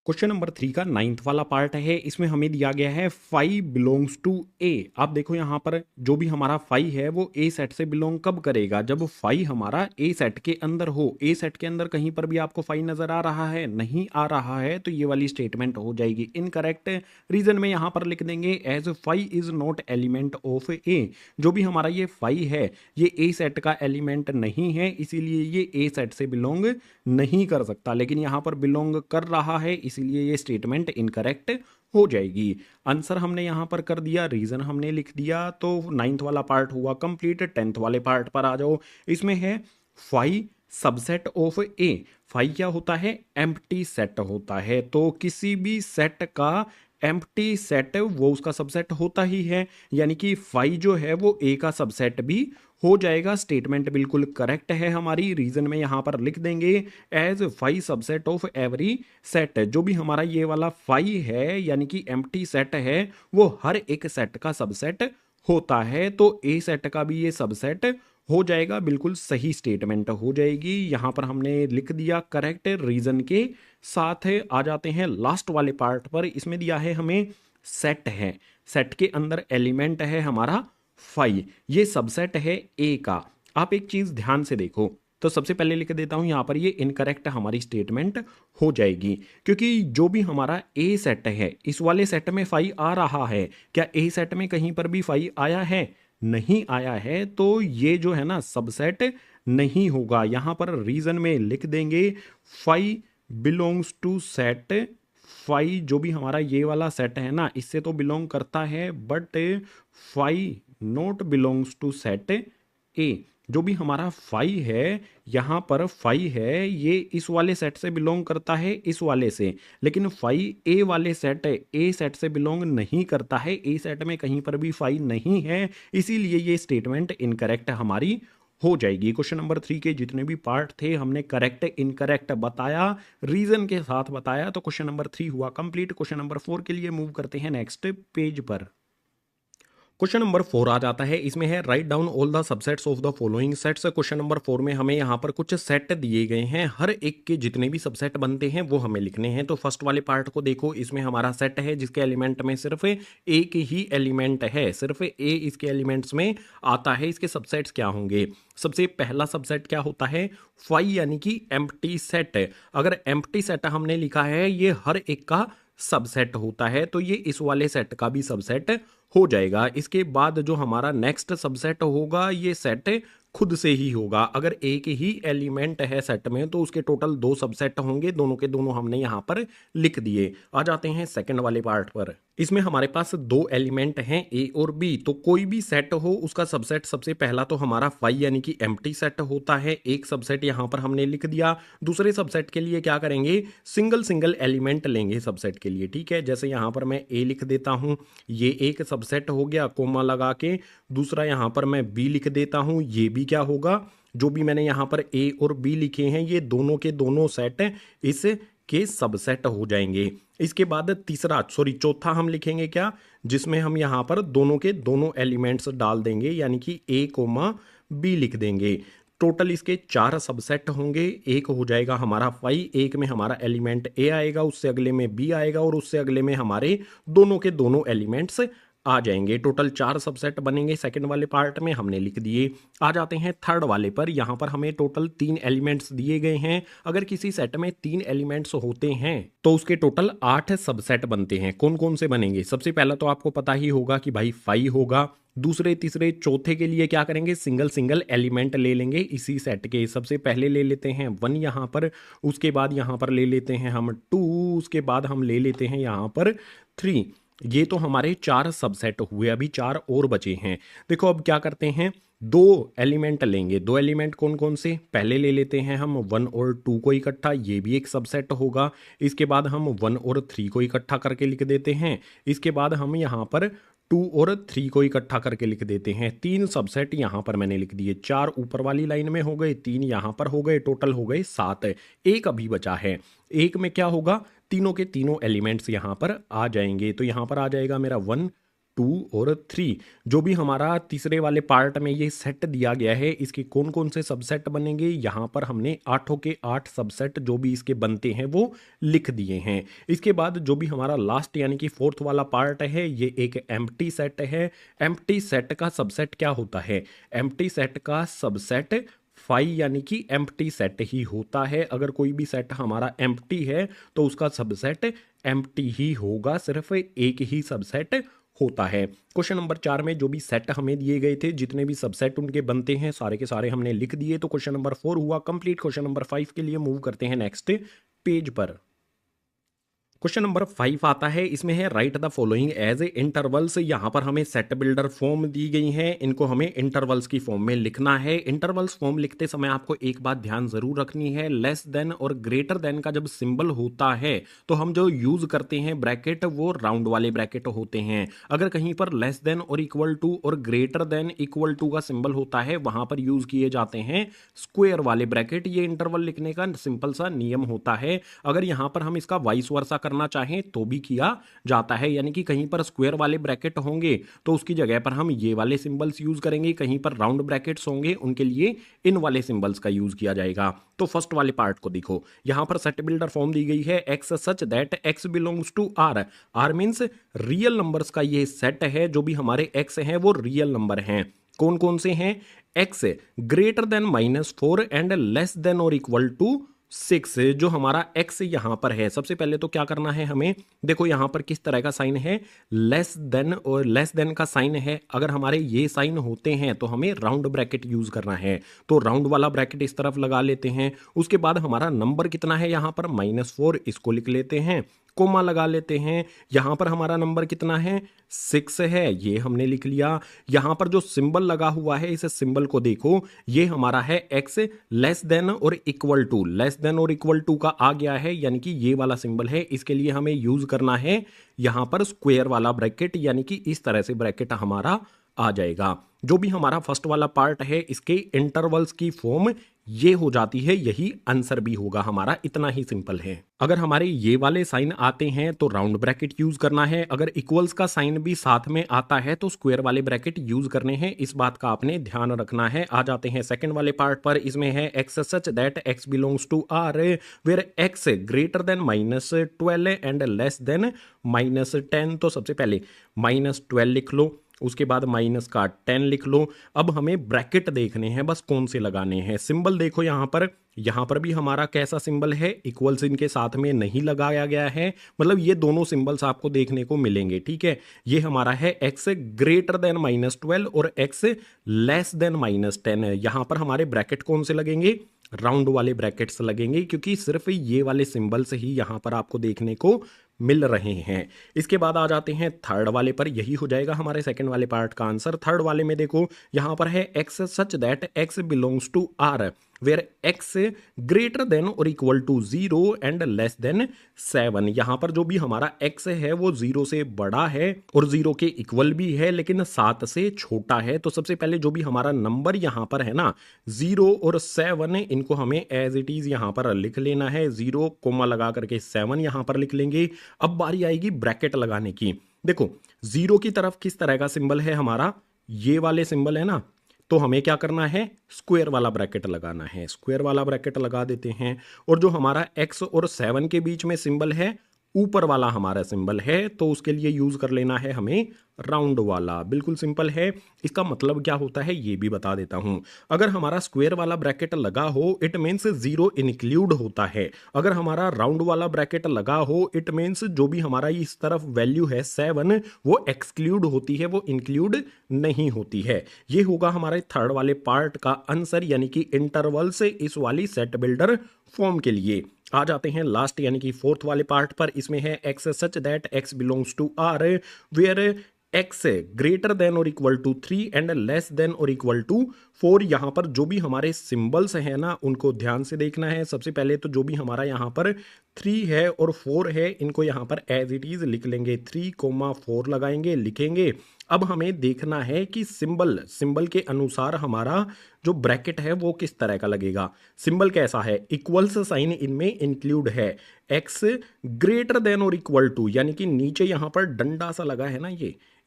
क्वेश्चन नंबर 3 का 9th वाला पार्ट है। इसमें हमें दिया गया है 5 बिलोंग्स टू ए। आप देखो यहां पर जो भी हमारा 5 है वो ए सेट से बिलोंग कब करेगा, जब 5 हमारा ए सेट के अंदर हो। ए सेट के अंदर कहीं पर भी आपको 5 नजर आ रहा है? नहीं आ रहा है, तो ये वाली स्टेटमेंट हो जाएगी इनकरेक्ट। रीजन में यहां पर लिख देंगे as 5 is not element of A. जो भी हमारा ये 5 है ये ए सेट का एलिमेंट नहीं है, इसीलिए ये ए सेट से बिलोंग नहीं कर सकता, लेकिन यहां पर बिलोंग कर रहा है, इसीलिए ये स्टेटमेंट इनकरेक्ट हो जाएगी। आंसर हमने यहां पर कर दिया, रीजन हमने लिख दिया, तो 9th वाला पार्ट हुआ कंप्लीट। 10th वाले पार्ट पर आ जाओ। इसमें है 5 सबसेट ऑफ ए। फाई क्या होता है? एम्प्टी सेट होता है। तो किसी भी सेट का एम्प्टी सेट वो उसका सबसेट होता ही है, यानी कि फाई जो है वो ए का सबसेट भी हो जाएगा। स्टेटमेंट बिल्कुल करेक्ट है हमारी। रीजन में यहां पर लिख देंगे as phi subset of every set. जो भी हमारा ये वाला फाई है यानी कि एम्प्टी सेट है वो हर एक सेट का सबसेट होता है। तो ए सेट का भी ये सबसेट हो जाएगा। बिल्कुल सही स्टेटमेंट हो जाएगी। यहां पर हमने लिख दिया करेक्ट रीजन के साथ। आ जाते हैं लास्ट वाले पार्ट पर। इसमें दिया है हमें सेट है, सेट के अंदर एलिमेंट है हमारा फाई, ये सबसेट है ए का। आप एक चीज ध्यान से देखो, तो सबसे पहले लिख देता हूं यहां पर ये इनकरेक्ट हमारी स्टेटमेंट हो जाएगी, क्योंकि जो भी हमारा ए सेट है इस वाले सेट में फाई आ रहा है। क्या ए सेट में कहीं पर भी फाई आया है? नहीं आया है। तो ये जो है ना सबसेट नहीं होगा। यहां पर रीजन में लिख देंगे phi belongs to set. Phi जो भी हमारा ये वाला सेट है ना इससे तो बिलोंग करता है, but phi not belongs to set A. जो भी हमारा फाई है यहां पर फाई है ये इस वाले सेट से बिलोंग करता है, इस वाले से। लेकिन फाई ए वाले सेट ए सेट से बिलोंग नहीं करता है। ए सेट में कहीं पर भी फाई नहीं है, इसीलिए ये स्टेटमेंट इनकरेक्ट हमारी हो जाएगी। क्वेश्चन नंबर 3 के जितने भी पार्ट थे हमने करेक्ट इनकरेक्ट बताया, रीजन के साथ बताया। तो क्वेश्चन नंबर 3 हुआ कंप्लीट। क्वेश्चन नंबर 4 के लिए मूव करते हैं नेक्स्ट पेज पर। क्वेश्चन नंबर 4 आ जाता है। इसमें है write down all the subsets of the following sets. Question number 4 में हमें यहाँ पर कुछ सेट दिए गए हैं, हर एक के जितने भी सबसेट बनते हैं वो हमें लिखने हैं। तो फर्स्ट वाले पार्ट को देखो, इसमें हमारा सेट है जिसके एलिमेंट में सिर्फ एक ही एलिमेंट है, सिर्फ ए इसके एलिमेंट्स में आता है। इसके सबसेट्स क्या होंगे? सबसे पहला सबसेट क्या होता है? फाई यानी कि एम्प्टी सेट। अगर एम्प्टी सेट हमने लिखा है ये हर एक का सबसेट होता है, तो ये इस वाले सेट का भी सबसेट हो जाएगा। इसके बाद जो हमारा नेक्स्ट सबसेट होगा ये सेट खुद से ही होगा। अगर एक ही एलिमेंट है सेट में तो उसके टोटल 2 सबसेट होंगे, दोनों के दोनों हमने यहां पर लिख दिए। आ जाते हैं सेकंड वाले पार्ट पर। इसमें हमारे पास 2 एलिमेंट हैं ए और बी। तो कोई भी सेट हो उसका सबसेट सबसे पहला तो हमारा फाई यानी कि एम्प्टी सेट होता है। एक सबसेट यहां पर हमने लिख दिया। दूसरे सबसेट के लिए क्या करेंगे? सिंगल सिंगल एलिमेंट लेंगे सबसेट के लिए, ठीक है। जैसे यहां पर मैं ए लिख देता हूं, ये एक सबसेट हो गया कोमा लगा के। दूसरा यहां पर मैं बी लिख देता हूं, ये भी क्या होगा? जो भी मैंने यहां पर ए और बी लिखे हैं ये दोनों के दोनों सेट इस के सबसेट हो जाएंगे। इसके बाद चौथा हम लिखेंगे क्या? जिसमें हम यहां पर दोनों के दोनों एलिमेंट्स डाल देंगे, यानी कि ए कोमा बी लिख देंगे। टोटल इसके 4 सबसेट होंगे। एक हो जाएगा हमारा फाई, एक में हमारा एलिमेंट ए आएगा, उससे अगले में बी आएगा और उससे अगले में हमारे दोनों के दोनों एलिमेंट्स आ जाएंगे। टोटल 4 सबसेट बनेंगे। सेकंड वाले पार्ट में हमने लिख दिए। आ जाते हैं थर्ड वाले पर। यहां पर हमें टोटल 3 एलिमेंट्स दिए गए हैं। अगर किसी सेट में 3 एलिमेंट्स होते हैं तो उसके टोटल 8 सबसेट बनते हैं। कौन कौन से बनेंगे? सबसे पहला तो आपको पता ही होगा कि भाई फाई होगा। दूसरे तीसरे चौथे के लिए क्या करेंगे? सिंगल सिंगल एलिमेंट ले लेंगे इसी सेट के। सबसे पहले ले लेते हैं 1 यहां पर, उसके बाद यहां पर ले लेते हैं हम 2, उसके बाद हम ले लेते हैं यहां पर 3। ये तो हमारे 4 सबसेट हुए, अभी 4 और बचे हैं। देखो अब क्या करते हैं, 2 एलिमेंट लेंगे। 2 एलिमेंट कौन कौन से? पहले ले लेते हैं हम 1 और 2 को इकट्ठा, ये भी एक सबसेट होगा। इसके बाद हम 1 और 3 को इकट्ठा करके लिख देते हैं। इसके बाद हम यहाँ पर 2 और 3 को इकट्ठा करके लिख देते हैं। 3 सबसेट यहाँ पर मैंने लिख दिए। 4 ऊपर वाली लाइन में हो गए, 3 यहाँ पर हो गए, टोटल हो गए 7। एक अभी बचा है। एक में क्या होगा? तीनों के तीनों एलिमेंट्स यहां पर आ जाएंगे। तो यहां पर आ जाएगा मेरा 1, 2 और 3। जो भी हमारा तीसरे वाले पार्ट में ये सेट दिया गया है इसके कौन कौन से सबसेट बनेंगे? यहां पर हमने 8 के 8 सबसेट जो भी इसके बनते हैं वो लिख दिए हैं। इसके बाद जो भी हमारा लास्ट यानी कि फोर्थ वाला पार्ट है ये एक एम्प्टी सेट है। एम्प्टी सेट का सबसेट क्या होता है? एम्प्टी सेट का सबसेट फाई यानी कि एम्प्टी सेट ही होता है। अगर कोई भी सेट हमारा एम्प्टी है तो उसका सबसेट एम्प्टी ही होगा, सिर्फ एक ही सबसेट होता है। क्वेश्चन नंबर 4 में जो भी सेट हमें दिए गए थे, जितने भी सबसेट उनके बनते हैं सारे के सारे हमने लिख दिए। तो क्वेश्चन नंबर 4 हुआ कंप्लीट। क्वेश्चन नंबर 5 के लिए मूव करते हैं नेक्स्ट पेज पर। क्वेश्चन नंबर 5 आता है, इसमें है write the following as a intervals. यहाँ पर हमें सेट बिल्डर फॉर्म दी गई है, इनको हमें इंटरवल्स की फॉर्म में लिखना है। इंटरवल्स फॉर्म लिखते समय आपको एक बात ध्यान जरूर रखनी है, लेस देन और ग्रेटर देन का जब सिंबल होता है तो हम जो यूज करते हैं ब्रैकेट वो राउंड वाले ब्रैकेट होते हैं। अगर कहीं पर लेस देन और इक्वल टू और ग्रेटर देन इक्वल टू का सिंबल होता है वहां पर यूज किए जाते हैं स्क्वायर वाले ब्रैकेट। ये इंटरवल लिखने का सिंपल सा नियम होता है। अगर यहां पर हम इसका वाइस वर्सा करना चाहें तो भी किया जाता है, यानी कि कहीं पर स्क्वायर वाले ब्रैकेट होंगे तो उसकी जगह पर हम ये वाले सिंबल्स यूज करेंगे, कहीं पर राउंड ब्रैकेट्स होंगे उनके लिए इन वाले सिंबल्स का यूज किया जाएगा। तो फर्स्ट वाले पार्ट को देखो, यहां पर सेट बिल्डर फॉर्म दी गई है x such that x belongs to R. R means real numbers का ये सेट है, जो भी हमारे एक्स हैं वो रियल नंबर हैं। कौन कौन से हैं? X greater then -4 and less than और इक्वल टू 6। जो हमारा x यहां पर है, सबसे पहले तो क्या करना है हमें, देखो यहां पर किस तरह का साइन है, लेस देन और लेस देन का साइन है। अगर हमारे ये साइन होते हैं तो हमें राउंड ब्रैकेट यूज करना है, तो राउंड वाला ब्रैकेट इस तरफ लगा लेते हैं। उसके बाद हमारा नंबर कितना है यहां पर -4, इसको लिख लेते हैं, कोमा लगा लेते हैं। यहां पर हमारा नंबर कितना है 6 है, ये हमने लिख लिया। यहां पर जो सिंबल लगा हुआ है इस सिंबल को देखो, ये हमारा है x लेस देन और इक्वल टू। लेस देन और इक्वल टू का आ गया है, यानी कि ये वाला सिंबल है, इसके लिए हमें यूज करना है यहां पर स्क्वायर वाला ब्रैकेट, यानी कि इस तरह से ब्रैकेट हमारा आ जाएगा। जो भी हमारा फर्स्ट वाला पार्ट है इसके इंटरवल्स की फॉर्म ये हो जाती है, यही आंसर भी होगा हमारा, इतना ही सिंपल है। अगर हमारे ये वाले साइन आते हैं तो राउंड ब्रैकेट यूज करना है, अगर इक्वल्स का साइन भी साथ में आता है तो स्क्वायर वाले ब्रैकेट यूज करने हैं, इस बात का आपने ध्यान रखना है। आ जाते हैं सेकंड वाले पार्ट पर, इसमें है x such that x belongs to R where x greater than -12 and less than -10। तो सबसे पहले -12 लिख लो, उसके बाद माइनस का 10 लिख लो। अब हमें ब्रैकेट देखने हैं, बस कौन से लगाने हैं। सिंबल देखो यहां पर भी हमारा कैसा सिंबल है, इक्वल्स इनके साथ में नहीं लगाया गया है, मतलब ये दोनों सिंबल्स आपको देखने को मिलेंगे, ठीक है। ये हमारा है x ग्रेटर देन -12 और x लेस देन -10। यहां पर हमारे ब्रैकेट कौन से लगेंगे, राउंड वाले ब्रैकेट्स लगेंगे, क्योंकि सिर्फ ये वाले सिंबल्स ही यहां पर आपको देखने को मिल रहे हैं। इसके बाद आ जाते हैं थर्ड वाले पर, यही हो जाएगा हमारे सेकंड वाले पार्ट का आंसर। थर्ड वाले में देखो यहां पर है x such that x belongs to R where x greater than और equal to 0 and less than 7। यहां पर जो भी हमारा x है वो 0 से बड़ा है और 0 के इक्वल भी है, लेकिन 7 से छोटा है। तो सबसे पहले जो भी हमारा नंबर यहां पर है ना 0 और 7, इनको हमें एज इट इज यहां पर लिख लेना है, 0 कोमा लगा करके 7 यहां पर लिख लेंगे। अब बारी आएगी ब्रैकेट लगाने की। देखो 0 की तरफ किस तरह का सिंबल है हमारा, ये वाले सिंबल है ना, तो हमें क्या करना है, स्क्वायर वाला ब्रैकेट लगाना है। स्क्वायर वाला ब्रैकेट लगा देते हैं। और जो हमारा x और 7 के बीच में सिंबल है, ऊपर वाला हमारा सिंबल है, तो उसके लिए यूज कर लेना है हमें राउंड वाला। बिल्कुल सिंपल है। इसका मतलब क्या होता है ये भी बता देता हूं। अगर हमारा स्क्वायर वाला ब्रैकेट लगा हो इट मीन्स 0 इंक्लूड होता है, अगर हमारा राउंड वाला ब्रैकेट लगा हो इट मीन्स जो भी हमारा इस तरफ वैल्यू है 7 वो एक्सक्लूड होती है, वो इंक्लूड नहीं होती है। ये होगा हमारे थर्ड वाले पार्ट का आंसर, यानी कि इंटरवल से इस वाली सेट बिल्डर फॉर्म के लिए। आ जाते हैं लास्ट यानी कि फोर्थ वाले पार्ट पर, इसमें है x such that x belongs to R where x greater than और equal to 3 and less than और इक्वल टू 4। यहां पर जो भी हमारे सिंबल्स हैं ना उनको ध्यान से देखना है। सबसे पहले तो जो भी हमारा यहां पर 3 है और 4 है, इनको यहां पर एज इट इज लिख लेंगे, 3,4 लगाएंगे, लिखेंगे। अब हमें देखना है कि सिंबल के अनुसार हमारा जो ब्रैकेट है वो किस तरह का लगेगा। सिंबल कैसा है, इक्वल्स साइन इनमें इंक्लूड है, x ग्रेटर देन और इक्वल टू, यानी कि नीचे यहां पर डंडा सा लगा है ना,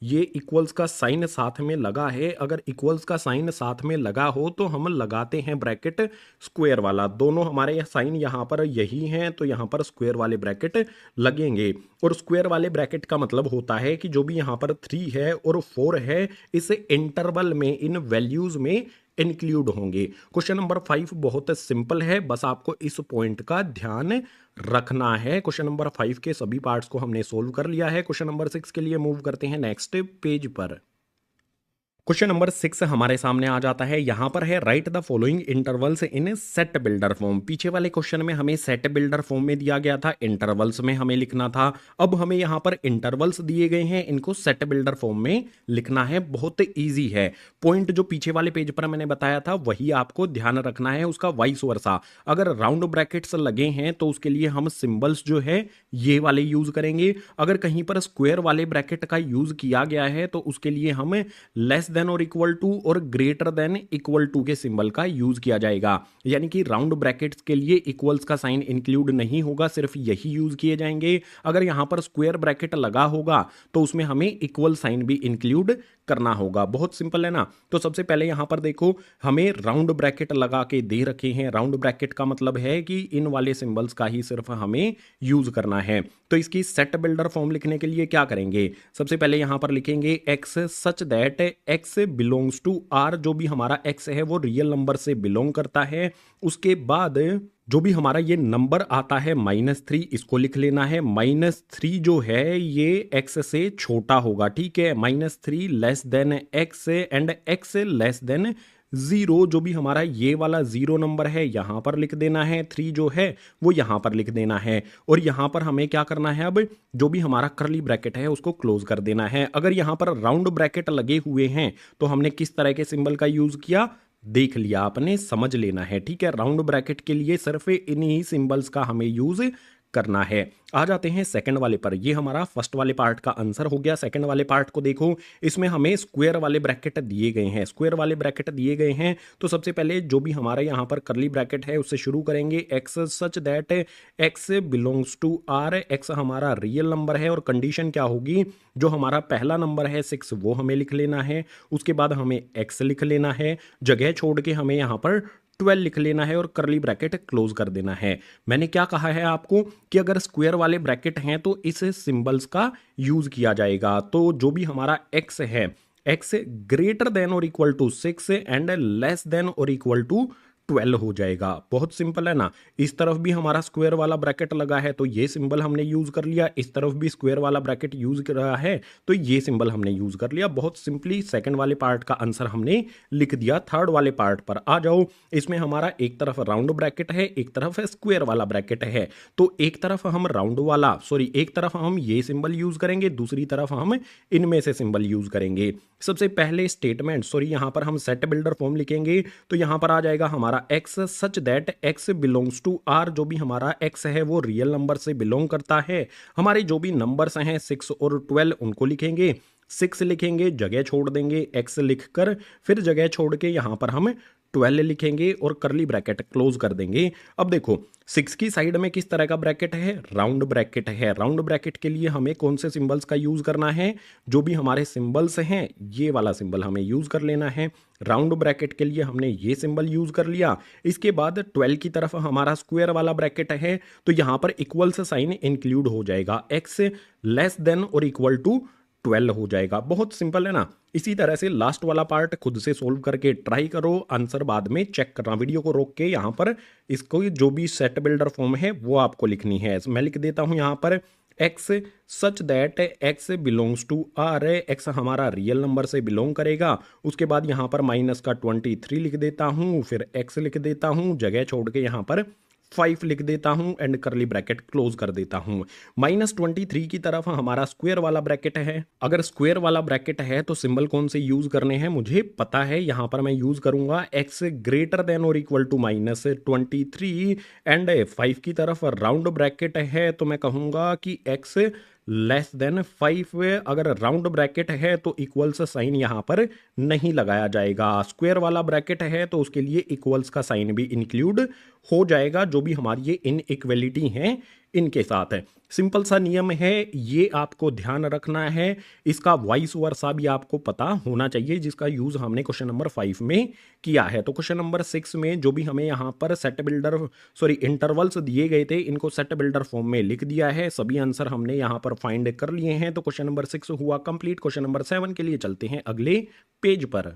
ये इक्वल्स का साइन साथ में लगा है। अगर इक्वल्स का साइन साथ में लगा हो तो हम लगाते हैं ब्रैकेट स्क्वायर वाला। दोनों हमारे साइन यहां पर यही हैं, तो यहां पर स्क्वायर वाले ब्रैकेट लगेंगे। और स्क्वायर वाले ब्रैकेट का मतलब होता है कि जो भी यहां पर 3 है और 4 है इस इंटरवल में, इन वैल्यूज में इंक्लूड होंगे। क्वेश्चन नंबर 5 बहुत सिंपल है, बस आपको इस पॉइंट का ध्यान रखना है। क्वेश्चन नंबर 5 के सभी पार्ट्स को हमने सोल्व कर लिया है। क्वेश्चन नंबर 6 के लिए मूव करते हैं नेक्स्ट पेज पर। क्वेश्चन नंबर 6 हमारे सामने आ जाता है। यहां पर है write the following intervals in set builder form. पीछे वाले क्वेश्चन में हमें सेट बिल्डर फॉर्म में दिया गया था, इंटरवल्स में हमें लिखना था। अब हमें यहां पर इंटरवल्स दिए गए हैं, इनको सेट बिल्डर फॉर्म में लिखना है। बहुत इजी है। पॉइंट जो पीछे वाले पेज पर मैंने बताया था वही आपको ध्यान रखना है, उसका वाइस वर्सा। अगर राउंड ब्रैकेट्स लगे हैं तो उसके लिए हम सिंबल्स जो है ये वाले यूज करेंगे। अगर कहीं पर स्क्वायर वाले ब्रैकेट का यूज किया गया है तो उसके लिए हम लेस देन और इक्वल टू और ग्रेटर देन इक्वल टू के सिंबल का यूज किया जाएगा। यानी कि राउंड ब्रैकेट्स के लिए इक्वल्स का साइन इंक्लूड नहीं होगा, सिर्फ यही यूज किए जाएंगे। अगर यहां पर स्क्वायर ब्रैकेट लगा होगा तो उसमें हमें इक्वल साइन भी इंक्लूड करना होगा। बहुत सिंपल है ना। तो सबसे पहले यहां पर देखो, हमें राउंड ब्रैकेट लगा के दे रखे हैं। राउंड ब्रैकेट का मतलब है कि इन वाले सिंबल्स का ही सिर्फ हमें यूज करना है। तो इसकी सेट बिल्डर फॉर्म लिखने के लिए क्या करेंगे, सबसे पहले यहां पर लिखेंगे x such that x belongs to r। जो भी हमारा x है वो रियल नंबर से बिलोंग करता है। उसके बाद जो भी हमारा ये नंबर आता है -3, इसको लिख लेना है। -3 जो है ये x से छोटा होगा, ठीक है। -3 less than x and x less than 0। जो भी हमारा ये वाला 0 नंबर है यहां पर लिख देना है, 3 जो है वो यहां पर लिख देना है। और यहां पर हमें क्या करना है, अब जो भी हमारा करली ब्रैकेट है उसको क्लोज कर देना है। अगर यहां पर राउंड ब्रैकेट लगे हुए हैं तो हमने किस तरह के सिंबल का यूज किया, देख लिया आपने, समझ लेना है, ठीक है। राउंड ब्रैकेट के लिए सिर्फ इन्हीं सिंबल्स का हमें यूज करना है। आ जाते हैं सेकंड वाले पर। ये हमारा फर्स्ट वाले पार्ट का आंसर हो गया। सेकंड वाले पार्ट को देखो, इसमें हमें स्क्वायर वाले ब्रैकेट दिए गए हैं। स्क्वायर वाले ब्रैकेट दिए गए हैं तो सबसे पहले जो भी हमारा यहाँ पर करली ब्रैकेट है उससे शुरू करेंगे। x such that x belongs to r। x हमारा रियल नंबर है और कंडीशन क्या होगी, जो हमारा पहला नंबर है 6 वो हमें लिख लेना है। उसके बाद हमें x लिख लेना है, जगह छोड़ के हमें यहाँ पर 12 लिख लेना है और करली ब्रैकेट क्लोज कर देना है। मैंने क्या कहा है आपको कि अगर स्क्वायर वाले ब्रैकेट हैं तो इस सिंबल्स का यूज किया जाएगा। तो जो भी हमारा x है, x ग्रेटर देन और equal to 6 and less than और इक्वल टू 12 हो जाएगा। बहुत सिंपल है ना। इस तरफ भी हमारा स्क्वायर वाला ब्रैकेट लगा है तो ये सिंबल हमने यूज कर लिया। इस तरफ भी स्क्वायर वाला ब्रैकेट यूज कर रहा है तो ये सिंबल हमने यूज कर लिया। बहुत सिंपली सेकंड वाले पार्ट का आंसर हमने लिख दिया। थर्ड वाले पार्ट पर आ जाओ। इसमें हमारा एक तरफ राउंड ब्रैकेट है, एक तरफ स्क्वायर वाला ब्रैकेट है। तो एक तरफ हम राउंड वाला एक तरफ हम ये सिंबल यूज करेंगे, दूसरी तरफ हम इनमें से सिंबल यूज करेंगे। सबसे पहले स्टेटमेंट यहां पर हम सेट बिल्डर फॉर्म लिखेंगे तो यहां पर आ जाएगा हमारा x such that x belongs to r। जो भी हमारा x है वो रियल नंबर से बिलोंग करता है। हमारे जो भी नंबर्स हैं 6 और 12 उनको लिखेंगे। 6 लिखेंगे, जगह छोड़ देंगे x लिखकर, फिर जगह छोड़ के यहां पर हम 12 लिखेंगे और करली ब्रैकेट क्लोज कर देंगे। अब देखो 6 की साइड में किस तरह का ब्रैकेट है, राउंड ब्रैकेट है। राउंड ब्रैकेट के लिए हमें कौन से सिंबल्स का यूज करना है, जो भी हमारे सिंबल्स हैं ये वाला सिंबल हमें यूज कर लेना है। राउंड ब्रैकेट के लिए हमने ये सिंबल यूज कर लिया। इसके बाद 12 की तरफ हमारा स्क्वायर वाला ब्रैकेट है तो यहां पर इक्वल से साइन इंक्लूड हो जाएगा, x लेस देन और इक्वल टू 12 हो जाएगा। बहुत सिंपल है ना। इसी तरह से लास्ट वाला पार्ट खुद से सोल्व करके ट्राई करो, आंसर बाद में चेक करना। वीडियो को रोक के यहाँ पर इसको जो भी सेट बिल्डर फॉर्म है वो आपको लिखनी है। मैं लिख देता हूँ यहाँ पर x such that x belongs to r। x हमारा रियल नंबर से बिलोंग करेगा। उसके बाद यहाँ पर माइनस का 23 लिख देता हूँ, फिर x लिख देता हूँ, जगह छोड़ के यहाँ पर 5 लिख देता हूं एंड करली ब्रैकेट क्लोज कर देता हूं। -23 की तरफ हमारा स्क्वायर वाला ब्रैकेट है। अगर स्क्वायर वाला ब्रैकेट है तो सिंबल कौन से यूज करने हैं मुझे पता है। यहां पर मैं यूज करूंगा x ग्रेटर देन और इक्वल टू -23 एंड 5 की तरफ राउंड ब्रैकेट है तो मैं कहूंगा कि x लेस देन 5। अगर राउंड ब्रैकेट है तो इक्वल्स साइन यहां पर नहीं लगाया जाएगा। स्क्वायर वाला ब्रैकेट है तो उसके लिए इक्वल्स का साइन भी इंक्लूड हो जाएगा, जो भी हमारी ये इनइक्वलिटी हैं इनके साथ है। सिंपल सा नियम है, ये आपको ध्यान रखना है। इसका वाइस वर्सा भी आपको पता होना चाहिए, जिसका यूज हमने क्वेश्चन नंबर 5 में किया है। तो क्वेश्चन नंबर 6 में जो भी हमें यहाँ पर सेट बिल्डर इंटरवल्स दिए गए थे, इनको सेट बिल्डर फॉर्म में लिख दिया है। सभी आंसर हमने यहाँ पर फाइंड कर लिए हैं। तो क्वेश्चन नंबर 6 हुआ कंप्लीट। क्वेश्चन नंबर 7 के लिए चलते हैं अगले पेज पर।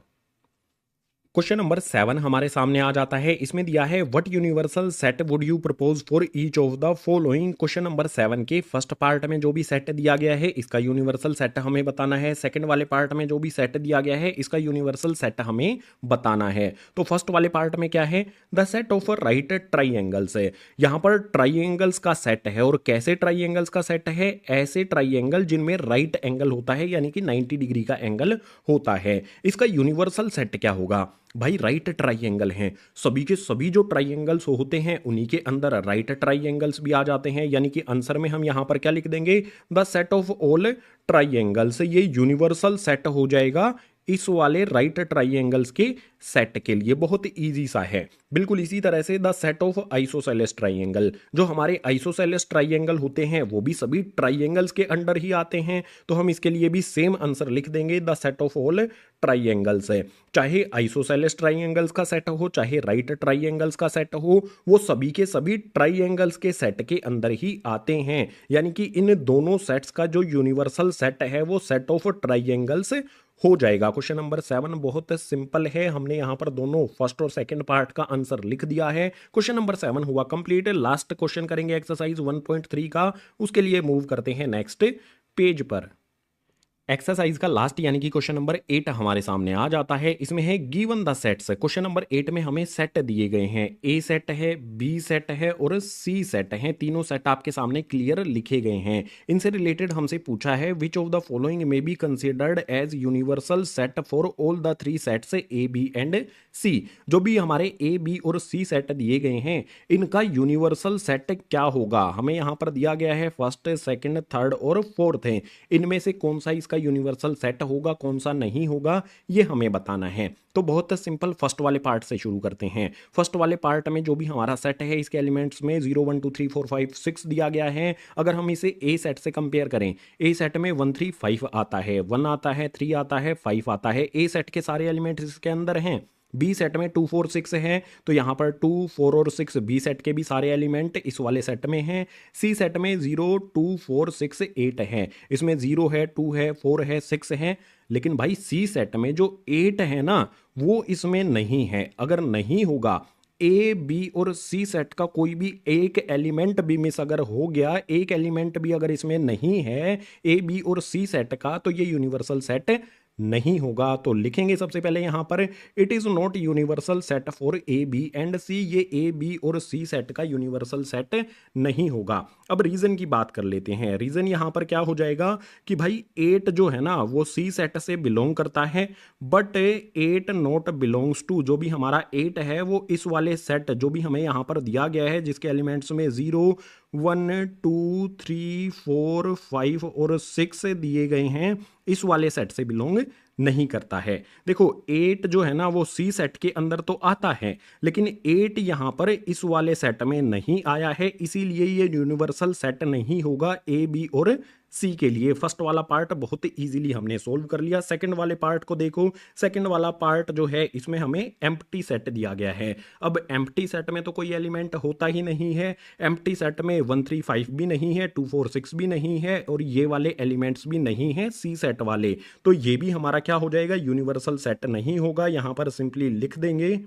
क्वेश्चन नंबर 7 हमारे सामने आ जाता है। इसमें दिया है what universal set would you propose for each of the following. Question number 7 के फर्स्ट पार्ट में जो भी सेट दिया गया है इसका यूनिवर्सल सेट हमें बताना है। सेकंड वाले पार्ट में जो भी सेट दिया गया है इसका यूनिवर्सल सेट हमें बताना है। तो फर्स्ट वाले पार्ट में क्या है, द सेट ऑफ राइट ट्राइएंगल्स है। यहाँ पर ट्राइएंगल्स का सेट है और कैसे ट्राइएंगल्स का सेट है, ऐसे ट्राइएंगल जिनमें राइट एंगल होता है यानी कि 90 डिग्री का एंगल होता है। इसका यूनिवर्सल सेट क्या होगा भाई, राइट ट्राइएंगल हैं, सभी के सभी जो ट्राइएंगल्स होते हैं उन्हीं के अंदर राइट ट्राइएंगल्स भी आ जाते हैं। यानी कि आंसर में हम यहां पर क्या लिख देंगे, द सेट ऑफ ऑल ट्राइएंगल्स। ये यूनिवर्सल सेट हो जाएगा इस वाले राइट ट्राइएंगल्स के सेट के लिए। बहुत इजी सा है। बिल्कुल इसी तरह से the set of isosceles triangle, जो हमारे आइसोसेलेस ट्राइएंगल होते हैं वो भी सभी ट्राइएंगल्स के अंडर ही आते हैं। तो हम इसके लिए भी सेम आंसर लिख देंगे, द सेट ऑफ ऑल ट्राइएंगल्स है। चाहे आइसोसेलेस ट्राइएंगल्स का सेट हो चाहे राइट ट्राइएंगल्स का सेट हो, वो सभी के सभी ट्राइएंगल्स के सेट के अंदर ही आते हैं। यानी कि इन दोनों सेट्स का जो यूनिवर्सल सेट है वो सेट ऑफ ट्राइएंगल्स हो जाएगा। क्वेश्चन नंबर 7 बहुत सिंपल है। हमने यहां पर दोनों फर्स्ट और सेकंड पार्ट का आंसर लिख दिया है। क्वेश्चन नंबर 7 हुआ कंप्लीट। लास्ट क्वेश्चन करेंगे एक्सरसाइज 1.3 का। उसके लिए मूव करते हैं नेक्स्ट पेज पर। एक्सरसाइज का लास्ट यानी कि क्वेश्चन नंबर 8 हमारे सामने आ जाता है। इसमें है given the sets. Question number 8 में हमें सेट दिए गए हैं, ए सेट है, बी सेट है और सी सेट है। तीनों सेट आपके सामने क्लियर लिखे गए हैं। इनसे रिलेटेड हमसे पूछा है which of the following may be considered as universal set for all the 3 sets A B and C. जो भी हमारे ए बी और सी सेट दिए गए हैं इनका यूनिवर्सल सेट क्या होगा। हमें यहां पर दिया गया है फर्स्ट, सेकंड, थर्ड और फोर्थ है। इनमें से कौन सा इसका यूनिवर्सल सेट होगा, कौन सा नहीं होगा, ये हमें बताना है। तो बहुत सिंपल, फर्स्ट वाले पार्ट से शुरू करते हैं। फर्स्ट वाले पार्ट में जो भी हमारा सेट है इसके एलिमेंट्स में 0 1 2 3 4 5 6 दिया गया है। अगर हम इसे ए सेट से कंपेयर करें, ए सेट में 1 3 5 आता है, 1 आता है, 3 आता है, 5 आता है। ए सेट के सारे एलिमेंट्स इसके अंदर हैं। बी सेट में 2 4 6 है, तो यहाँ पर 2 4 और 6 बी सेट के भी सारे एलिमेंट इस वाले सेट में हैं। सी सेट में 0 2 4 6 8 है, इसमें 0 है, 2 है, 4 है, 6 है। लेकिन भाई सी सेट में जो 8 है ना वो इसमें नहीं है। अगर नहीं होगा, ए बी और सी सेट का कोई भी एक एलिमेंट भी मिस अगर हो गया, एक एलिमेंट भी अगर इसमें नहीं है ए बी और सी सेट का, तो ये यूनिवर्सल सेट नहीं होगा। तो लिखेंगे सबसे पहले यहां पर it is not universal set for A B and C. ये ए बी और सी सेट का यूनिवर्सल सेट नहीं होगा। अब रीजन की बात कर लेते हैं। रीजन यहां पर क्या हो जाएगा कि भाई 8 जो है ना वो सी सेट से बिलोंग करता है, बट 8 नॉट बिलोंग्स टू, जो भी हमारा 8 है वो इस वाले सेट जो भी हमें यहां पर दिया गया है जिसके एलिमेंट्स में 0 1 2 3 4 5 और 6 दिए गए हैं, इस वाले सेट से बिलोंग नहीं करता है। देखो 8 जो है ना वो सी सेट के अंदर तो आता है, लेकिन 8 यहां पर इस वाले सेट में नहीं आया है, इसीलिए ये यूनिवर्सल सेट नहीं होगा ए बी और सी के लिए। फर्स्ट वाला पार्ट बहुत इजीली हमने सोल्व कर लिया। सेकंड वाले पार्ट को देखो। सेकंड वाला पार्ट जो है इसमें हमें एम्प्टी सेट दिया गया है। अब एम्प्टी सेट में तो कोई एलिमेंट होता ही नहीं है। एम्प्टी सेट में 1 3 5 भी नहीं है, 2 4 6 भी नहीं है और ये वाले एलिमेंट्स भी नहीं है सी सेट वाले। तो ये भी हमारा क्या हो जाएगा, यूनिवर्सल सेट नहीं होगा। यहां पर सिंपली लिख देंगे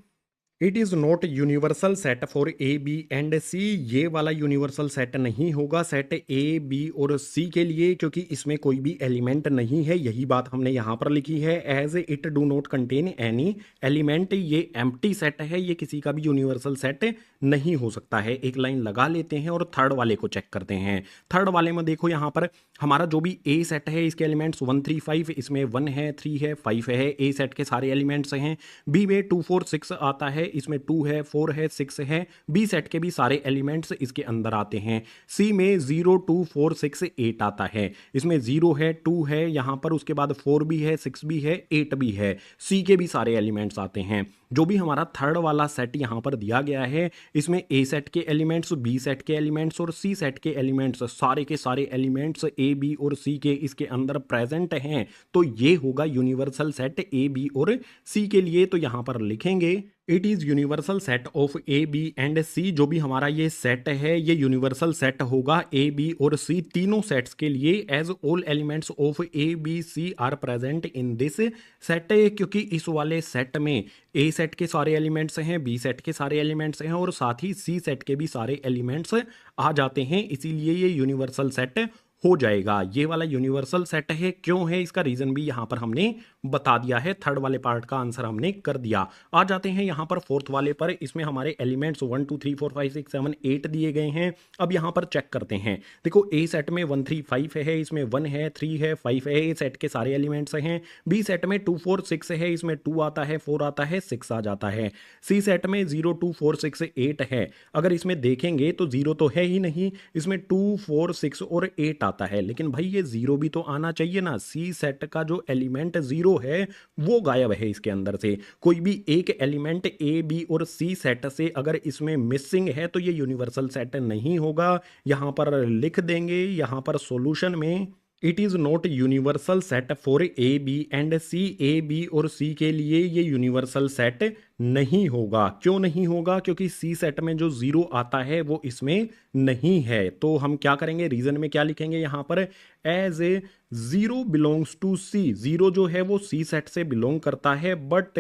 it is not universal set for A B and C. ये वाला यूनिवर्सल सेट नहीं होगा सेट ए बी और सी के लिए, क्योंकि इसमें कोई भी एलिमेंट नहीं है। यही बात हमने यहां पर लिखी है। As it do not contain any element. ये एम्प्टी सेट है, ये किसी का भी यूनिवर्सल सेट नहीं हो सकता है। एक लाइन लगा लेते हैं और थर्ड वाले को चेक करते हैं। थर्ड वाले में देखो यहां पर हमारा जो भी ए सेट है इसके एलिमेंट्स 1 3 5, इसमें 1 है, 3 है, 5 है। ए सेट के सारे एलिमेंट्स हैं। बी में 2 4 6 आता है, इसमें 2 है, 4 है, 6 है। बी सेट के भी सारे एलिमेंट्स इसके अंदर आते हैं। सी में 0 2 4 6 8 आता है, इसमें 0 है, 2 है, यहां पर उसके बाद 4 भी है, 6 भी है, 8 भी है। सी के भी सारे एलिमेंट्स आते हैं। जो भी हमारा थर्ड वाला सेट यहां पर दिया गया है इसमें ए सेट के एलिमेंट्स, बी सेट के एलिमेंट्स और सी सेट के एलिमेंट्स, सारे के सारे एलिमेंट्स ए बी और सी के इसके अंदर प्रेजेंट हैं। तो ये होगा यूनिवर्सल सेट ए बी और सी के लिए। तो यहां पर लिखेंगे it is universal set of A B and C. जो भी हमारा ये सेट है ये यूनिवर्सल सेट होगा ए बी और सी तीनों सेट्स के लिए, as all elements of A B C are present in this set. क्योंकि इस वाले सेट में ए सेट के सारे एलिमेंट्स हैं, बी सेट के सारे एलिमेंट्स हैं और साथ ही सी सेट के भी सारे एलिमेंट्स आ जाते हैं, इसीलिए ये यूनिवर्सल सेट हो जाएगा। ये वाला यूनिवर्सल सेट है, क्यों है इसका रीजन भी यहां पर हमने बता दिया है। थर्ड वाले पार्ट का आंसर हमने कर दिया। आ जाते हैं यहां पर फोर्थ वाले पर। इसमें हमारे एलिमेंट्स 1 2 3 4 5 6 7 8 दिए गए हैं। अब यहां पर चेक करते हैं। देखो ए सेट में 1 3 5 है, इसमें 1 है 3 है 5 है, ए सेट के सारे एलिमेंट्स हैं। बी सेट में 2 4 6 है, इसमें 2 आता है 4 आता है 6 आ जाता है। सी सेट में 0 2 4 6 8 है। अगर इसमें देखेंगे तो 0 तो है ही नहीं, इसमें 2 4 6 और 8 आता है। लेकिन भाई ये 0 भी तो आना चाहिए ना। सी सेट का जो एलिमेंट 0 है वो गायब है इसके अंदर से। कोई भी एक एलिमेंट ए बी और सी सेट से अगर इसमें मिसिंग है तो ये यूनिवर्सल सेट नहीं होगा। यहां पर लिख देंगे, यहां पर सॉल्यूशन में it is not universal set for A B and C. A B और सी के लिए ये यूनिवर्सल सेट नहीं होगा। क्यों नहीं होगा? क्योंकि सी सेट में जो 0 आता है वो इसमें नहीं है। तो हम क्या करेंगे, रीजन में क्या लिखेंगे यहां पर, एज ए 0 बिलोंग्स टू सी। 0 जो है वो सी सेट से बिलोंग करता है, but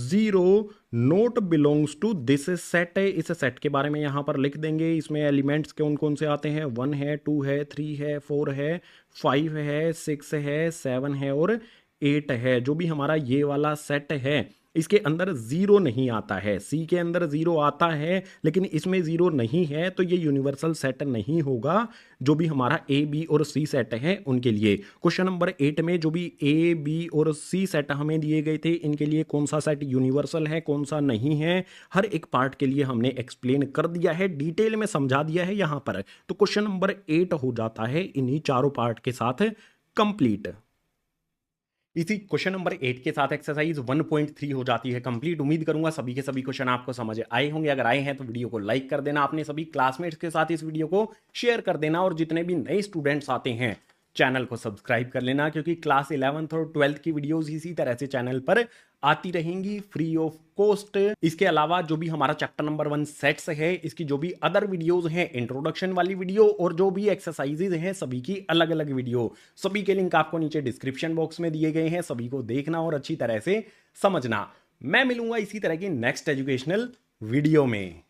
0 not belongs to this set. इस सेट के बारे में यहां पर लिख देंगे। इसमें एलिमेंट्स कौन कौन से आते हैं, 1 है 2 है 3 है 4 है 5 है 6 है 7 है और 8 है। जो भी हमारा ये वाला सेट है इसके अंदर 0 नहीं आता है। सी के अंदर 0 आता है लेकिन इसमें 0 नहीं है, तो ये यूनिवर्सल सेट नहीं होगा। जो भी हमारा ए बी और सी सेट है उनके लिए। क्वेश्चन नंबर 8 में जो भी ए बी और सी सेट हमें दिए गए थे, इनके लिए कौन सा सेट यूनिवर्सल है कौन सा नहीं है, हर एक पार्ट के लिए हमने एक्सप्लेन कर दिया है, डिटेल में समझा दिया है यहां पर। तो क्वेश्चन नंबर 8 हो जाता है इन्हीं चारों पार्ट के साथ कंप्लीट। इसी क्वेश्चन नंबर 8 के साथ एक्सरसाइज 1.3 हो जाती है कंप्लीट। उम्मीद करूंगा सभी के सभी क्वेश्चन आपको समझ आए होंगे। अगर आए हैं तो वीडियो को लाइक कर देना, अपने सभी क्लासमेट्स के साथ इस वीडियो को शेयर कर देना और जितने भी नए स्टूडेंट्स आते हैं चैनल को सब्सक्राइब कर लेना, क्योंकि क्लास 11th और 12th की वीडियोस इसी तरह से चैनल पर आती रहेंगी फ्री ऑफ कॉस्ट। इसके अलावा जो भी हमारा चैप्टर नंबर 1 सेट्स है, इसकी जो भी अदर वीडियोस हैं, इंट्रोडक्शन वाली वीडियो और जो भी एक्सरसाइजेज हैं, सभी की अलग अलग वीडियो, सभी के लिंक आपको नीचे डिस्क्रिप्शन बॉक्स में दिए गए हैं। सभी को देखना और अच्छी तरह से समझना। मैं मिलूंगा इसी तरह की नेक्स्ट एजुकेशनल वीडियो में।